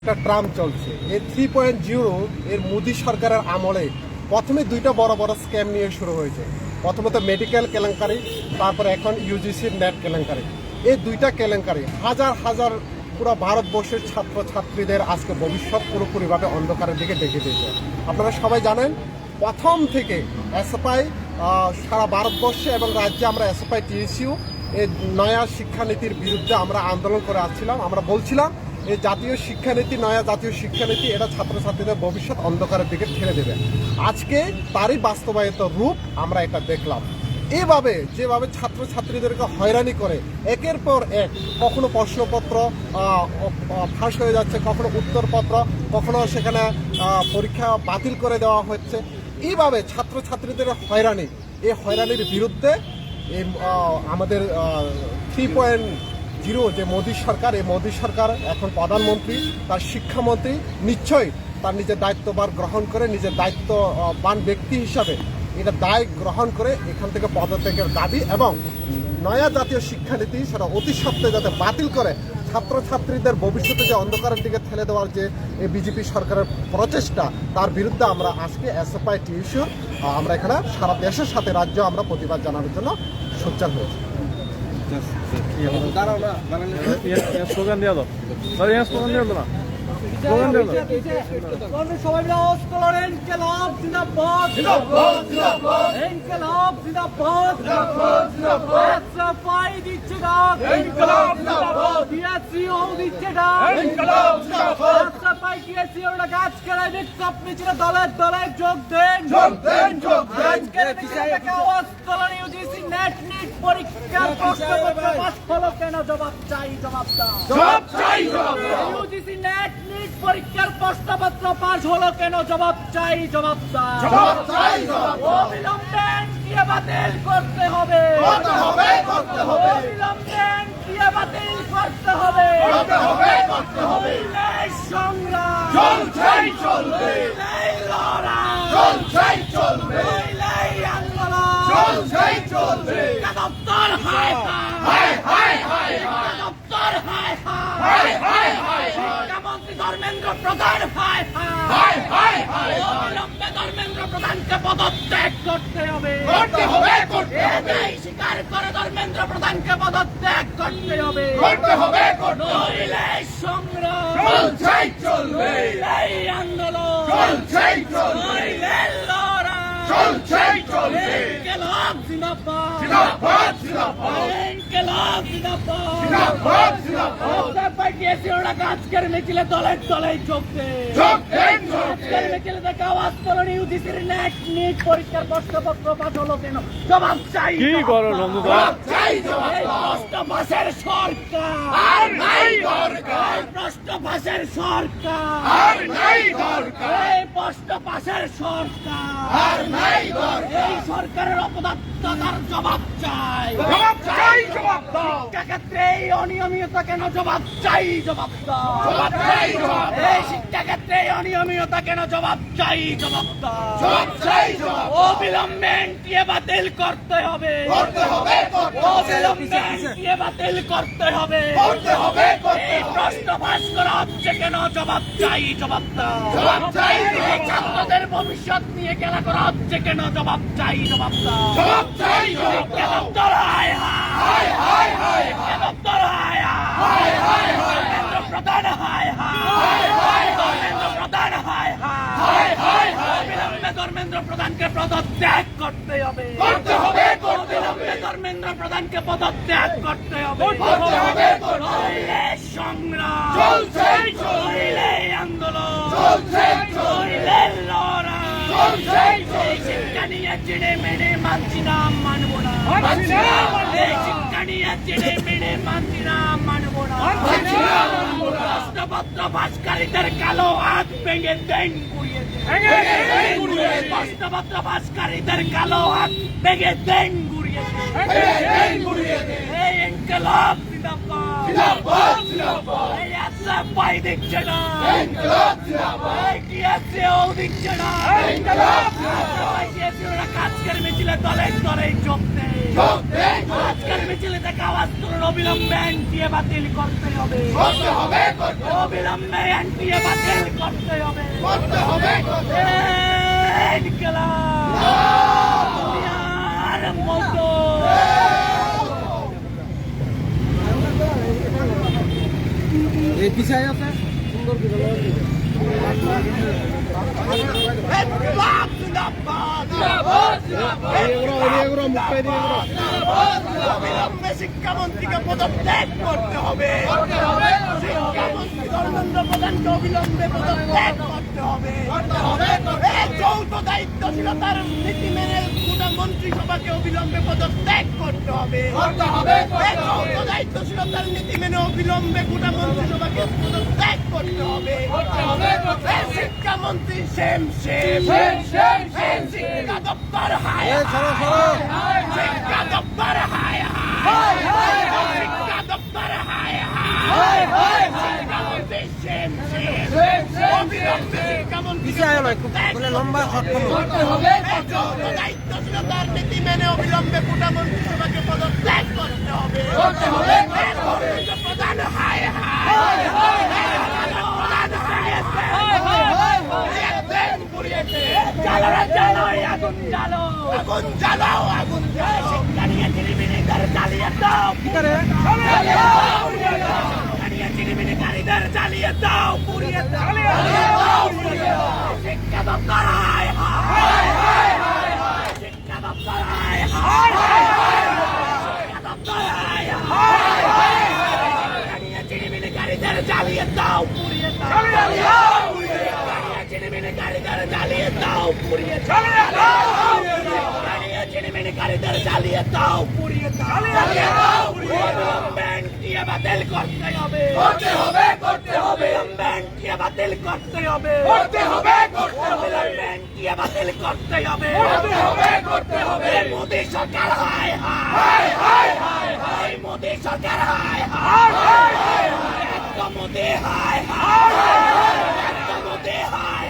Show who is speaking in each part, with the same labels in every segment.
Speaker 1: একটা ট্রাম চলছে এই 3.0 এর মোদী সরকারের আমলে প্রথমে দুইটা বড় বড় স্ক্যাম নিয়ে শুরু হয়েছে। প্রথমত মেডিকেল কেলেঙ্কারি, তারপরে এখন ইউজিসির নেট কেলেঙ্কারি। এই দুইটা কেলেঙ্কারি হাজার হাজার পুরো ভারতবর্ষের ছাত্রছাত্রীদের আজকে ভবিষ্যৎ পুরোপুরিভাবে অন্ধকারের দিকে ডেকে দিয়েছে। আপনারা সবাই জানেন, প্রথম থেকে এসএফআই সারা ভারতবর্ষে এবং রাজ্যে আমরা এসএফআই টিএসইউ এই নয়া শিক্ষানীতির বিরুদ্ধে আমরা আন্দোলন করে আসছিলাম। আমরা বলছিলাম এই জাতীয় শিক্ষানীতি, নয়া জাতীয় শিক্ষানীতি, এটা ছাত্রছাত্রীদের ভবিষ্যৎ অন্ধকারের দিকে ঠেলে দেবে। আজকে তারই বাস্তবায়িত রূপ আমরা এটা দেখলাম। এভাবে যেভাবে ছাত্রছাত্রীদেরকে হয়রানি করে একের পর এক, কখনো প্রশ্নপত্র ফাঁস হয়ে যাচ্ছে, কখনো উত্তরপত্র, কখনো সেখানে পরীক্ষা বাতিল করে দেওয়া হচ্ছে। এইভাবে ছাত্রছাত্রীদের হয়রানি, এই হয়রানির বিরুদ্ধে এই আমাদের 3.0 যে মোদী সরকার, এই মোদী সরকার এখন প্রধানমন্ত্রী, তার শিক্ষামন্ত্রী নিশ্চয়ই তার নিজের দায়িত্বভার গ্রহণ করে, নিজের দায়িত্ববান ব্যক্তি হিসাবে এটা দায় গ্রহণ করে এখান থেকে পদত্যাগের দাবি এবং নয়া জাতীয় শিক্ষানীতি সেটা অতি সত্ত্বে যাতে বাতিল করে ছাত্রছাত্রীদের ভবিষ্যতে যে অন্ধকারের দিকে ঠেলে দেওয়ার যে এই বিজেপি সরকারের প্রচেষ্টা, তার বিরুদ্ধে আমরা আজকে এসএফআই টিএসইউ আমরা এখানে সারা দেশের সাথে রাজ্য আমরা প্রতিবাদ জানানোর জন্য সোচ্চার হয়েছি।
Speaker 2: স্লোগান দিয়ে দাও, স্লোগান দিয়ে দাও না, স্লোগান দিয়ে দাও।
Speaker 3: সবাই মিলে আওয়াজ তোলেন, ইনকিলাব জিন্দাবাদ, জিন্দাবাদ, জিন্দাবাদ, ইনকিলাব জিন্দাবাদ, জিন্দাবাদ, জিন্দাবাদ, এসএফআই দিচ্ছে ডাক, ইনকিলাব জিন্দাবাদ, টিএসইউ দিচ্ছে ডাক, ইনকিলাব জিন্দাবাদ, এসএফআই টিএসইউ এর আজকের এই বিক্ষোভ মিছিলে দলে দলে যোগ দেন, যোগ দেন, যোগ দেন। আজকের মিছিলে আওয়াজ তোলেন, ইউজিসি নেট পরীক্ষার প্রশ্নপত্র পাস হলো কেন, জবাব চাই, জবাব দাও, জবাব চাই, জবাব দাও। ইউজিসি নেট পরীক্ষার প্রশ্নপত্র পাস হলো কেন, জবাব চাই, জবাব দাও, জবাব চাই, জবাব দাও। অবিলম্বে এনটিএ বাতিল করতে হবে, করতে হবে, করতে হবে। অবিলম্বে এনটিএ বাতিল করতে হবে, করতে হবে, করতে হবে। এই সংগ্রাম চলছেই চলবে, এই লড়াই চলছেই চলবে, এই আন্দোলন চলছেই চলবে। দপ্তর হায় হায় হায় হায় হায়, দপ্তর হায় হায় হায় হায় হায়, শিক্ষামন্ত্রী ধর্মেন্দ্র প্রধান হায় হায় হায় হায়, অবিলম্বে ধর্মেন্দ্র প্রধানকে পদত্যাগ করতে হবে, করতে হবে, করতে হবে। স্বীকার করে ধর্মেন্দ্র প্রধানকে পদত্যাগ করতে হবে, করতে হবে, করতে হবে। নইলে সংগ্রাম চলছেই চলবে, এই আন্দোলন চলছেই চলবে, নইলে লড়াই চলছেই চলবে। ইনকিলাব জিন্দাবাদ, জিন্দাবাদ, জিন্দাবাদ, ইনকিলাব জিন্দাবাদ, জিন্দাবাদ, জিন্দাবাদ। এসএফআই টিএসইউ এর আজকের মিছিলে দলে দলে যোগ দেন, যোগ দেন, যোগ দেন। আজকের মিছিলে থেকে আওয়াজ তোলেন, ইউজিসির নেট পরীক্ষার প্রশ্নপত্র পাস হলো কেন, জবাব চাই।
Speaker 2: কি করো নন্দুদা,
Speaker 3: জবাব চাই, জবাব দাও। প্রশ্ন ফাঁসের সরকার আর নাই দরকার, প্রশ্ন ফাঁসের সরকার আর নাই দরকার, এই প্রশ্ন ফাঁসের সরকার আর নাই দরকার। এই সরকারের অপদার্থতার জবাব চাই, জবাব চাই, জবাব দাও। শিক্ষাক্ষেত্রে এই অনিয়মিততা কেন, জবাব চাই, জবাব দাও, জবাব চাই, জবাব দাও। এই শিক্ষাক্ষেত্রে এই অনিয়মিততা কেন, জবাব চাই, জবাব দাও, জবাব চাই, জবাব দাও। অবিলম্বে এনটিএ বাতিল করতে হবে, করতে হবে, করতে হবে। অবিলম্বে এনটিএ বাতিল করতে হবে, করতে হবে, করতে হবে। এই প্রশ্ন ফাঁস করা হচ্ছে কেন, জবাব চাই, জবাব দাও, জবাব চাই। এই ছাত্রদের ভবিষ্যৎ নিয়ে খেলা করা হচ্ছে কেন, জবাব চাই, জবাব দাও, জবাব চাই, জবাব দাও। দপ্তর হায় হায় হায় হায় হায়, দপ্তর হায় হায় হায় হায়, ধর্মেন্দ্র প্রধান হায় হায় হায়, ধর্মেন্দ্র প্রধান হায় হায় হায় হায়। অবিলম্বে ধর্মেন্দ্র প্রধানকে পদত্যাগ করতে হবে, করতে হবে, করতে হবে। ধর্মেন্দ্র প্রধানকে পদত্যাগ করতে হবে, করতে হবে, করতে হবে। সংগ্রাম চলছেই চলবে, আন্দোলন চলছেই চলবে, লড়াই চলছেই চলবে। শিক্ষা নিয়ে চিড়ে মেনে মানছি না, মানব না, মানছি না। এই শিক্ষা নিয়ে চিড়ে মেনে মানছি না, মানব না, মানছি না, মানব না। প্রশ্নপত্র ফাঁসকারীদের কালো হাত ভেঙে দেন, গুড়িয়ে দেন, ভেঙে গুড়িয়ে দেন। প্রশ্নপত্র ফাঁসকারীদের কালো হাত ভেঙে দেন, গুড়িয়ে দেন, ভেঙে দেন, গুড়িয়ে দেন। এই ইনকলাব জিন্দাবাদ জিন্দাবাদ জিন্দাবাদ এই এসএফআই দিচ্ছে না ইনকলাব জিন্দাবাদ এই টিএসইউ দিচ্ছে না ইনকলাব জিন্দাবাদ টিএসইউরা কাজকের মিছিলে দলে দলে যোগ দেয় কাজকের মিছিলে থেকে আওয়াজ তুলুন অবিলম্বে এনটিএ বাতিল করতে হবে অবিলম্বে এনটিএ বাতিল করতে হবে ইনকলাব দুনিয়ার মতো ইনকলাব জিন্দাবাদ অবিলম্বে শিক্ষামন্ত্রীকে পদত্যাগ করতে হবে শিক্ষামন্ত্রী ধর্মেন্দ্র প্রধানকে অবিলম্বে পদত্যাগ করতে হবে এই যৌথ দায়িত্বশীলতার নীতি মেনে গোটা মন্ত্রিসভাকে অবিলম্বে পদত্যাগ করতে হবে এই যৌথ দায়িত্বশীলতার নীতি মেনে অবিলম্বে গোটা মন্ত্রিসভাকে পদত্যাগ করতে হবে এই শিক্ষামন্ত্রী সেম শিক্ষা দপ্তর হায় শিক্ষা দপ্তর হায় শিক্ষা দপ্তর হায় শিক্ষামন্ত্রী সেম অবিলম্বে শিক্ষামন্ত্রী লম্বা দায়িত্বশীলতার নীতি মেনে অবিলম্বে গোটা মন্ত্রিসভাকে পদত্যাগ করতে হবে প্রধান হায় আগুন জ্বালাও শিক্ষা নিয়ে চিনিমিনিদের জ্বালিয়ে দাও চিনিমিনিকারীদের জ্বালিয়ে দাও পুড়িয়ে দাও শিক্ষা দপ্তর শিক্ষা দপ্তর চিনিমিনিকারীদের জ্বালিয়ে দাও পুড়িয়ে দাও চিনিমিনিকারীদের জ্বালিয়ে দাও পুড়িয়ে চিনিমিনিকারীদের জ্বালিয়ে দাও পুড়িয়ে এনটিএ বাতিল করতে হবে এনটিএ বাতিল করতে হবে এনটিএ বাতিল করতে হবে মোদী সরকার হায় মোদী সরকার হায় মোদী হায় মোদী হায়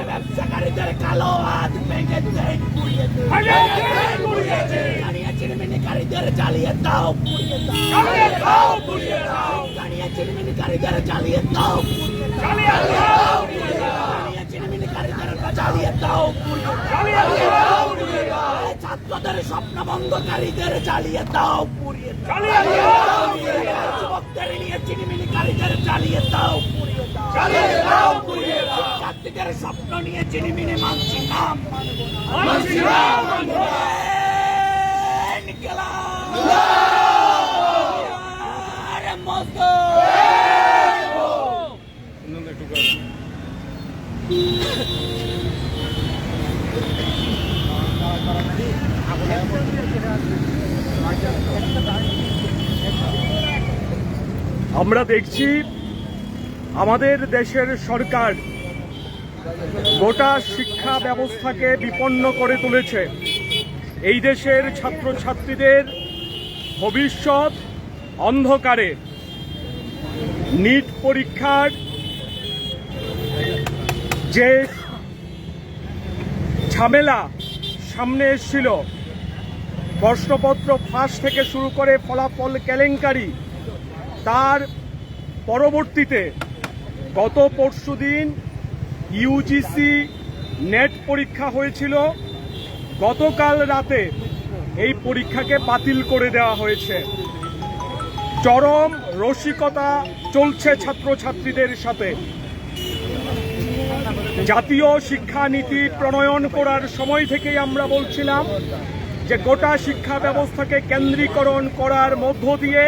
Speaker 3: ব্যবসাকারীদের কালো হাত ভেঙে চিনিমিনিকারীদের জ্বালিয়ে দাও চিনিমিনিকারীদের জ্বালিয়ে দাও চিনিমিনিকারীদের জ্বালিয়ে দাও ছাত্রদের স্বপ্ন বন্ধকারীদের জ্বালিয়ে দাও যুবকদের নিয়ে চিনিমিনিকারীদের জ্বালিয়ে দাও শিক্ষার্থীদের স্বপ্ন নিয়ে চিনিমিনি মানছি নাম
Speaker 4: আমরা দেখছি আমাদের দেশের সরকার গোটা শিক্ষা ব্যবস্থাকে বিপন্ন করে তুলেছে। এই দেশের ছাত্রছাত্রীদের ভবিষ্যৎ অন্ধকারে। নিট পরীক্ষার যে ঝামেলা সামনে এসেছিল, প্রশ্নপত্র ফাঁস থেকে শুরু করে ফলাফল কেলেঙ্কারি, তার পরবর্তীতে গত পরশুদিন ইউজিসি নেট পরীক্ষা হয়েছিল। গতকাল রাতে এই পরীক্ষাকে বাতিল করে দেওয়া হয়েছে। চরম রসিকতা চলছে ছাত্রছাত্রীদের সাথে। জাতীয় শিক্ষানীতি প্রণয়ন করার সময় থেকেই আমরা বলছিলাম যে গোটা শিক্ষা ব্যবস্থাকে কেন্দ্রীকরণ করার মধ্য দিয়ে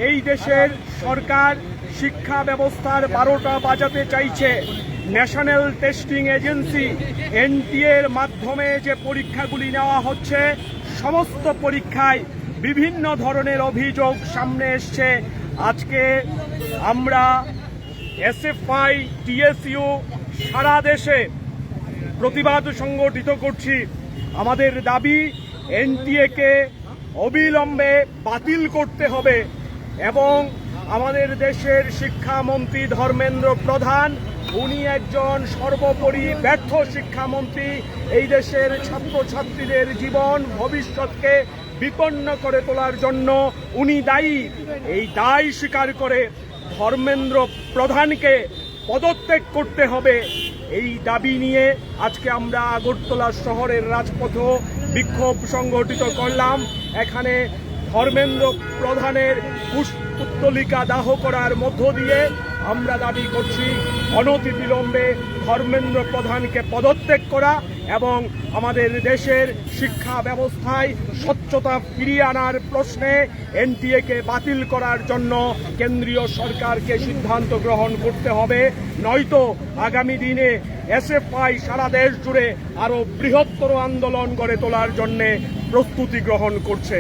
Speaker 4: এই দেশের সরকার শিক্ষা ব্যবস্থার 12টা বাজাতে চাইছে। ন্যাশনাল টেস্টিং এজেন্সি এনটিএ এর মাধ্যমে যে পরীক্ষাগুলি নেওয়া হচ্ছে, সমস্ত পরীক্ষায় বিভিন্ন ধরনের অভিযোগ সামনে এসছে। আজকে আমরা এসএফআই টিএসইউ সারা দেশে প্রতিবাদ সংগঠিত করছি। আমাদের দাবি এনটিএ কে অবিলম্বে বাতিল করতে হবে এবং আমাদের দেশের শিক্ষামন্ত্রী ধর্মেন্দ্র প্রধান, উনি একজন সর্বোপরি ব্যর্থ শিক্ষামন্ত্রী। এই দেশের ছাত্রছাত্রীদের জীবন ভবিষ্যৎকে বিপন্ন করে তোলার জন্য উনি দায়ী। এই দায় স্বীকার করে ধর্মেন্দ্র প্রধানকে পদত্যাগ করতে হবে। এই দাবি নিয়ে আজকে আমরা আগরতলা শহরের রাজপথ বিক্ষোভ সংগঠিত করলাম। এখানে ধর্মেন্দ্র প্রধানের পুত্তলিকা দাহ করার মধ্য দিয়ে আমরা দাবি করছি অনতিবিলম্বে ধর্মেন্দ্র প্রধানকে পদত্যাগ করা এবং আমাদের দেশের শিক্ষা ব্যবস্থায় স্বচ্ছতা ফিরিয়ে আনার প্রশ্নে এনটিএ কে বাতিল করার জন্য কেন্দ্রীয় সরকারকে সিদ্ধান্ত গ্রহণ করতে হবে। নয়তো আগামী দিনে এসএফআই সারা দেশ জুড়ে আরো বৃহত্তর আন্দোলন গড়ে তোলার জন্য প্রস্তুতি গ্রহণ করছে।